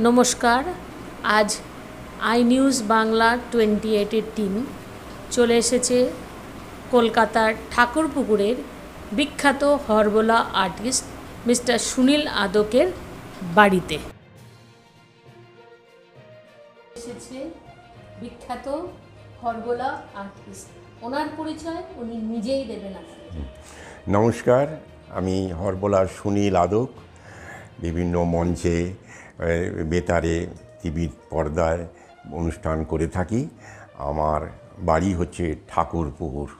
নমস্কার। আজ I news Bangla 28-এর team চলে এসেছে কলকাতার ঠাকুরপুকুরের বিখ্যাত হরবোলা আর্টিস্ট মিস্টার সুনীল আদকের বাড়িতে। এসেছে বিখ্যাত হরবোলা আর্টিস্ট, ওনার পরিচয় উনি নিজেই দেবেন আপনাদের। নমস্কার, আমি হরবোলার সুনীল আদক। বিভিন্ন মঞ্চে, বেতারে, টিভির পর্দায় অনুষ্ঠান করে থাকি। আমার বাড়ি হচ্ছে ঠাকুরপুকুর।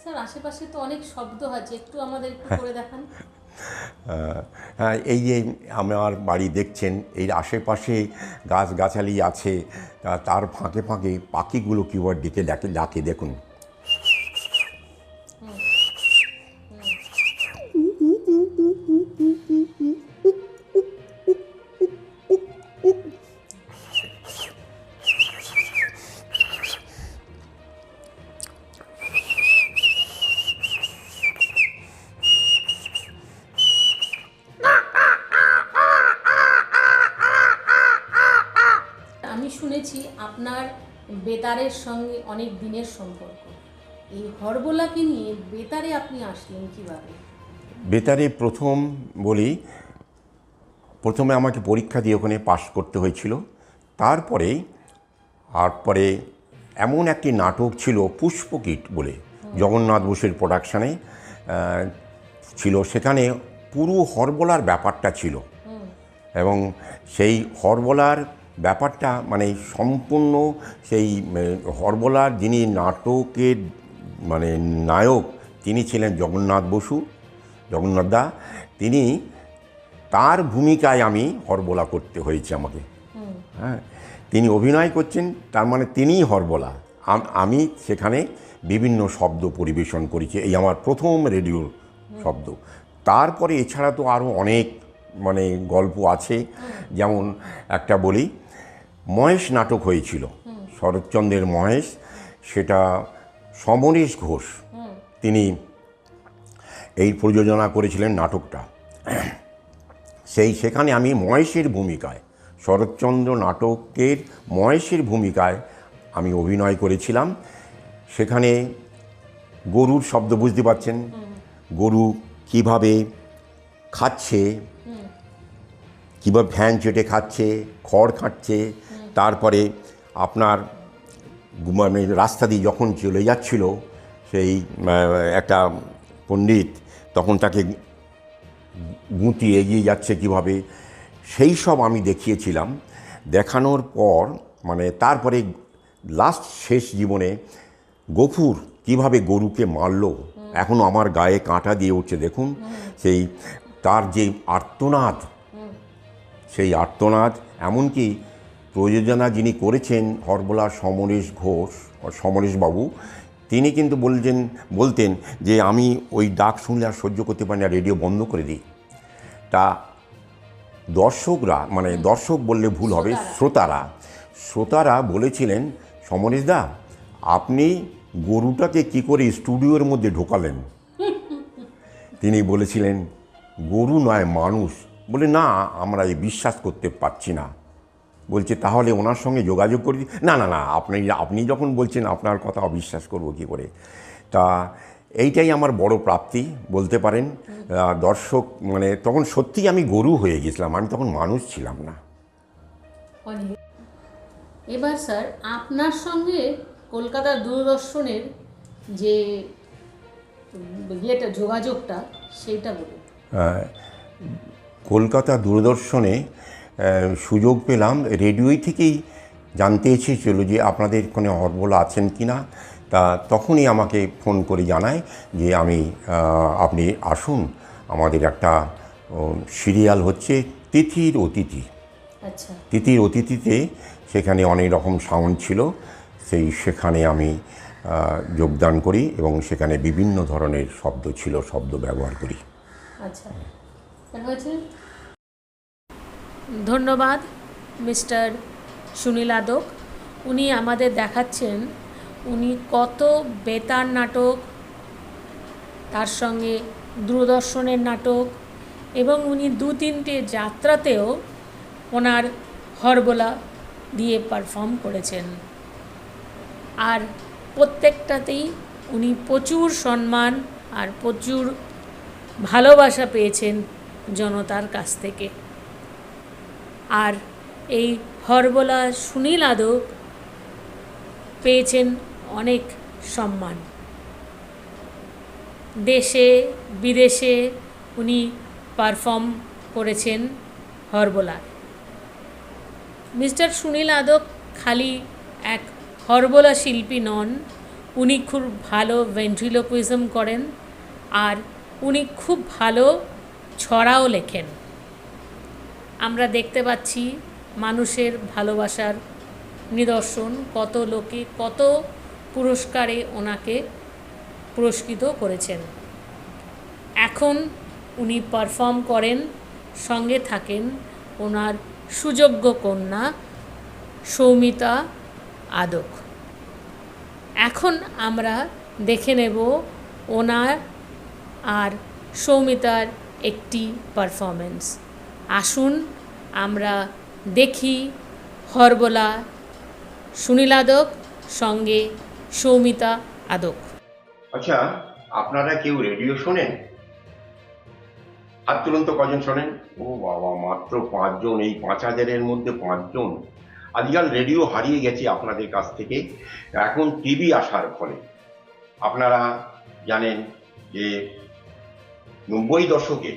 স্যার, আশেপাশে তো অনেক শব্দ আছে, একটু আমাদের একটু করে দেখান। হ্যাঁ, এই যে আমার বাড়ি দেখছেন, এই আশেপাশে গাছগাছালি আছে, তার ফাঁকে ফাঁকে পাখিগুলো কীভাবে ডাকে দেখুন। আমি শুনেছি আপনার বেতারের সঙ্গে অনেক দিনের সম্পর্ক। এই হরবোলাকে নিয়ে বেতারে আপনি আসলেন কিভাবে? বেতারে প্রথমে আমাকে পরীক্ষা দিয়ে ওখানে পাশ করতে হয়েছিল। তারপরে এমন একটি নাটক ছিল পুষ্পকীট বলে, জগন্নাথ বসুর প্রোডাকশানে ছিল। সেখানে পুরো হরবোলার ব্যাপারটা ছিল এবং সেই হরবোলার ব্যাপারটা মানে সম্পূর্ণ সেই হরবোলার যিনি নাটকের নায়ক, তিনি ছিলেন জগন্নাথ দা। তার ভূমিকায় আমি হরবোলা করতে হয়েছে আমাকে। হ্যাঁ, তিনি অভিনয় করছেন, তার মানে তিনিই হরবোলা। আমি সেখানে বিভিন্ন শব্দ পরিবেশন করেছি, এই আমার প্রথম রেডিওর শব্দ। তারপরে এছাড়া তো আরও অনেক গল্প আছে। যেমন একটা বলি, মহেশ নাটক হয়েছিল, শরৎচন্দ্রের মহেশ, সেটা সমরেশ ঘোষ তিনি এই প্রযোজনা করেছিলেন নাটকটা। সেখানে আমি মহেশের ভূমিকায়, শরৎচন্দ্র নাটকের মহেশের ভূমিকায় আমি অভিনয় করেছিলাম। সেখানে গরুর শব্দ বুঝতে পারছেন, গরু কিভাবে খাচ্ছে, কীভাবে ফ্যান চেটে খাচ্ছে, খড় খাচ্ছে। তারপরে আপনার রাস্তা দিয়ে যখন চলে যাচ্ছিল সেই একটা পণ্ডিত, তখন তাকে গুঁতিয়ে এগিয়ে যাচ্ছে কিভাবে, সেই সব আমি দেখিয়েছিলাম। দেখানোর পর তারপরে লাস্ট শেষ জীবনে গফুর কিভাবে গরুকে মারলো, এখনও আমার গায়ে কাঁটা দিয়ে উঠছে দেখুন। তার যে আর্তনাদ, সেই আর্তনাদ, এমনকি প্রযোজনা যিনি করেছেন হরবোলা সমরেশবাবু, তিনি কিন্তু বলতেন যে আমি ওই ডাক শুনলে আর সহ্য করতে পারি না, রেডিও বন্ধ করে দিই। তা দর্শকরা, দর্শক বললে ভুল হবে, শ্রোতারা বলেছিলেন, সমরেশদা আপনি গরুটাকে কি করে স্টুডিওর মধ্যে ঢোকালেন? তিনি বলেছিলেন গরু নয় মানুষ। বলে না, আমরা বিশ্বাস করতে পারছি না। বলছে তাহলে ওনার সঙ্গে যোগাযোগ করি। না, আপনি যখন বলছেন আপনার কথা অবিশ্বাস করব কী করে। তা এইটাই আমার বড় প্রাপ্তি বলতে পারেন। দর্শক তখন সত্যিই আমি গরু হয়ে গেছিলাম, আমি তখন মানুষ ছিলাম না। এবার স্যার, আপনার সঙ্গে কলকাতা দূরদর্শনের যে যোগাযোগটা, সেইটা বলুন। কলকাতা দূরদর্শনে সুযোগ পেলাম, রেডিওই থেকেই জানতে এসেছিল যে আপনাদের এখানে হরবোলা আছেন কি না। তা তখনই আমাকে ফোন করে জানায় যে আপনি আসুন, আমাদের একটা সিরিয়াল হচ্ছে তিথির অতিথি। আচ্ছা, তিথির অতিথিতে সেখানে অনেক রকম সাউন্ড ছিল, সেখানে আমি যোগদান করি এবং সেখানে বিভিন্ন ধরনের শব্দ ব্যবহার করি। আচ্ছা, হয়েছে। ধন্যবাদ মিস্টার সুনীল আদক। উনি আমাদের দেখাচ্ছেন উনি কত বেতার নাটক, তার সঙ্গে দূরদর্শনের নাটক, এবং উনি 2-3টে যাত্রাতেও ওনার হরবোলা দিয়ে পারফর্ম করেছেন। আর প্রত্যেকটাতেই উনি প্রচুর সম্মান আর প্রচুর ভালোবাসা পেয়েছেন জনতার কাছ থেকে। আর এই হরবোলা সুনীল আদক পেয়েছেন অনেক সম্মান। দেশে বিদেশে উনি পারফর্ম করেছেন হরবোলার। মিস্টার সুনীল আদক খালি এক হরবোলা শিল্পী নন, উনি খুব ভালো ভেন্ট্রিলোকুইজম করেন আর উনি খুব ভালো ছড়াও লেখেন। আমরা দেখতে পাচ্ছি মানুষের ভালোবাসার নিদর্শন, কত লোকে কত পুরস্কারে ওনাকে পুরস্কৃত করেছেন। এখন উনি পারফর্ম করেন, সঙ্গে থাকেন ওনার সুযোগ্য কন্যা সৌমিতা আদক। এখন আমরা দেখে নেব ওনার আর সৌমিতার একটি পারফরমেন্স। আসুন আমরা দেখি হরবোলা সুনীল আদক সঙ্গে সৌমিতা আদক। আচ্ছা, আপনারা কেউ রেডিও শোনেন? হাত তুলুন তো, কজন শোনেন? ও বাবা, মাত্র 5 জন। এই 5,000-এর মধ্যে 5 জন। আজকাল রেডিও হারিয়ে গেছে আপনাদের কাছ থেকে। এখন টিভি আসার ফলে আপনারা জানেন যে 90 দশকে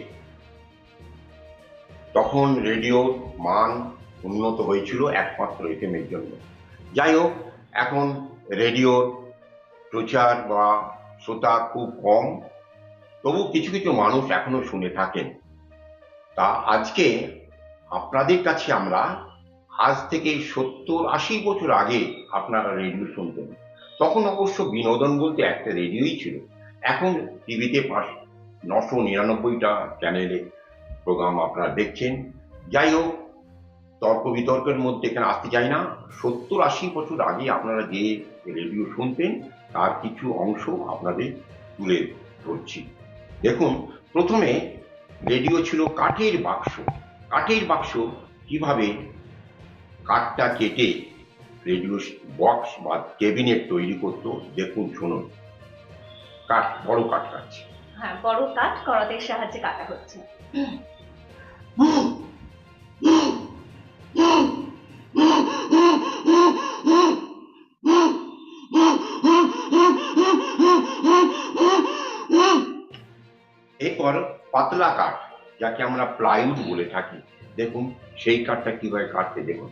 তখন রেডিওর মান উন্নত হয়েছিল একমাত্র এফএমের জন্য। যাই হোক, এখন রেডিওর প্রচার বা শ্রোতা খুব কম, তবু কিছু কিছু মানুষ এখনো শুনে থাকেন। তা আজকে আপনাদের কাছে আমরা আজ থেকে 70-80 বছর আগে আপনারা রেডিও শুনতেন। তখন অবশ্য বিনোদন বলতে একটা রেডিওই ছিল। এখন টিভিতে 999টা চ্যানেলে প্রোগ্রাম আপনারা দেখছেন। যাই হোক, তর্ক বিতর্কের মধ্যে এখানে আসতে চাই না। 70-80 বছর আগে আপনারা যে রেডিও শুনতেন তার কিছু অংশ আপনাদের তুলে ধরছি। দেখুন, প্রথমে রেডিও ছিল কাঠের বাক্স। কাঠের বাক্স কিভাবে কাঠটা কেটে রেডিও বক্স বা ক্যাবিনেট তৈরি করতো, দেখুন, শুনুন। কাঠ, বড় কাঠ কাটছে। হ্যাঁ, বড় কাঠ করাতের সাহায্যে কাটা হচ্ছে। এরপর পাতলা কাঠ, যাকে আমরা প্লাইউড বলে থাকি, দেখুন সেই কাঠটা কিভাবে কাটতে, দেখুন।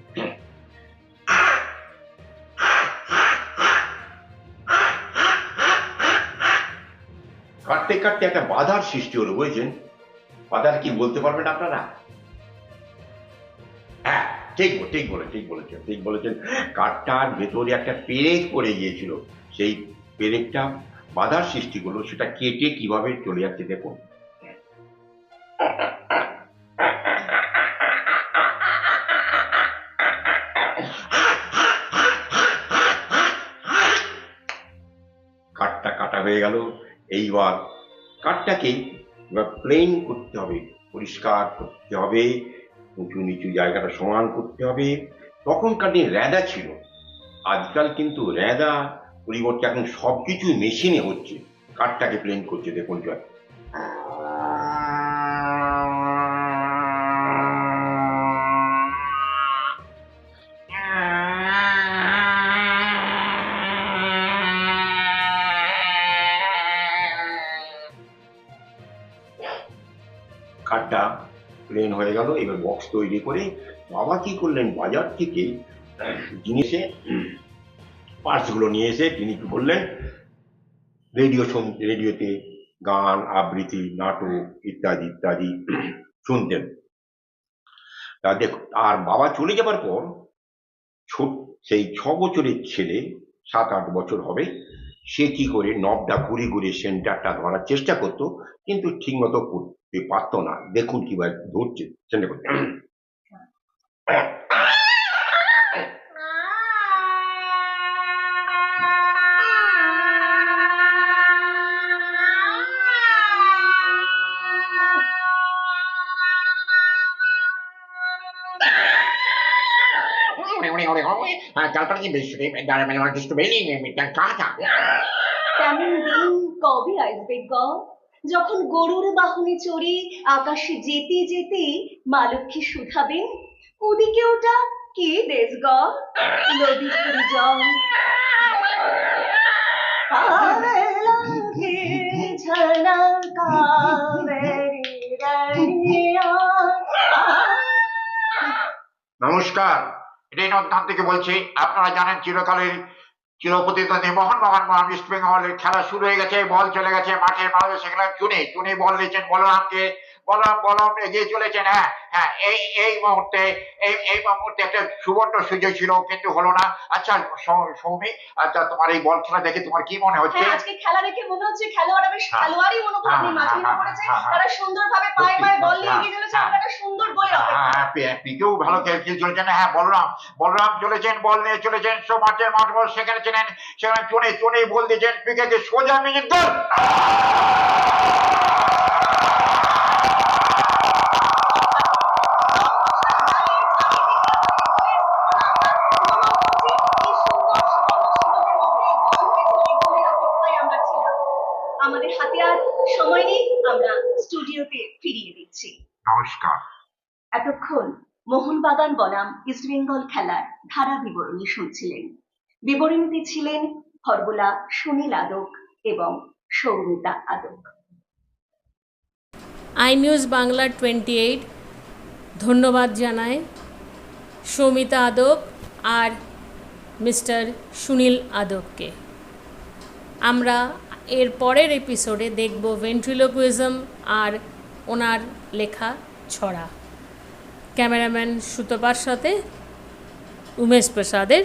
কাটতে কাটতে একটা বাধার সৃষ্টি হলো, বুঝেছেন? বাধার কি বলতে পারবেন আপনারা? হ্যাঁ, ঠিক বলেছেন। কাঠটার ভেতরে একটা পেরেক পড়ে গিয়েছিল। সেই পেরেকটা বাধার সৃষ্টি করলো, সেটা কেটে কিভাবে চলে যাচ্ছে দেখুন। কাঠটা কাটা হয়ে গেল। এইবার কাঠটাকে প্লেন করতে হবে, পরিষ্কার করতে হবে, উঁচু নিচু জায়গাটা সমান করতে হবে। তখনকার দিনে র্যাদা ছিল, আজকাল কিন্তু র্যাদা পরিবর্তে এখন সবকিছু মেশিনে হচ্ছে। কাঠটাকে প্লেন করছে, দেখুন। কাঠটা প্লেন হয়ে গেল। এবার বক্স তৈরি করে বাবা কি করলেন, বাজার থেকে জিনিসে পার্টসগুলো নিয়ে এসে তিনি কি বললেন, রেডিওতে গান, আবৃত্তি, নাটক ইত্যাদি ইত্যাদি শুনতেন। তা দেখ, আর বাবা চলে যাবার পর সেই 6 বছরের ছেলে, 7-8 বছর হবে, সে কি করে নবটা ঘুরে ঘুরে সেন্টারটা ধরার চেষ্টা করতো, কিন্তু ঠিক মতো করতে পারতো না। দেখুন কিভাবে ধরছে সেন্টার করতে। তারপরে কি বৃষ্টি আমার কিছু বেরিয়ে কাঁচা তেমন দিন কবে আসবে গ যখন গরুর বাহনে চড়ে আকাশে যেতে যেতে মা লক্ষ্মী শুধাবেন ওদিকে ওটা কি দেশ গ নদী ফুরি জল পাগলাকে ঝরনা কাবেরী রানিয়া। নমস্কার, এটাই নন্দান থেকে বলছি। আপনারা জানেন চিরকালের চিরপ্রতিদ্বন্দ্বী মোহনবাগান বনাম ইস্ট বেঙ্গলের খেলা শুরু হয়ে গেছে। বল চলে গেছে মাঠের মাঝে, সেখানে চুনি বল দিয়েছেন বলরামকে। বলরাম এগিয়ে চলেছেন। হ্যাঁ এই মুহূর্তে একটা সুবর্ণ সুযোগ ছিল, কিন্তু হলো না। আচ্ছা সৌমি, আচ্ছা তোমার এই বল খেলা দেখে তোমার কি মনে হচ্ছে? হ্যাঁ, আজকে খেলা দেখে মনে হচ্ছে খেলোয়াড়রা বেশ খেলোয়াড়ই মনোভাব নিয়ে মাঠে নেমে পড়েছে। তারা সুন্দরভাবে পায়ে পায়ে বল নিয়ে এগিয়ে চলেছে। আমরা একটা সুন্দর গোলের অপেক্ষা। পিকেও ভালো খেলতে চলেছেন। হ্যাঁ, বলরাম চলেছেন, বল নিয়ে চলেছেন মাঠের মাঠ বল, সেখানে চুনি বল দিয়েছেন পিকেকে সোজা মিনিট গোল। আমাদের হাতে আর সময় নেই, আমরা স্টুডিওতে ফিরিয়ে দিচ্ছি। নমস্কার। এতক্ষণ মোহনবাগান বনাম ইস্টবেঙ্গল খেলার ধারা বিবরণী শুনছিলেন। বিবরণীতে ছিলেন হরবোলা সুনীল আদক এবং সৌমিতা আদক। আই নিউজ বাংলা 28 ধন্যবাদ জানায় সৌমিতা আদক আর মিস্টার সুনীল আদককে। আমরা এর পরের এপিসোডে দেখব ভেন্ট্রিলোকুইজম আর ওনার লেখা ছড়া। ক্যামেরাম্যান সুতপার সাথে উমেশ প্রসাদের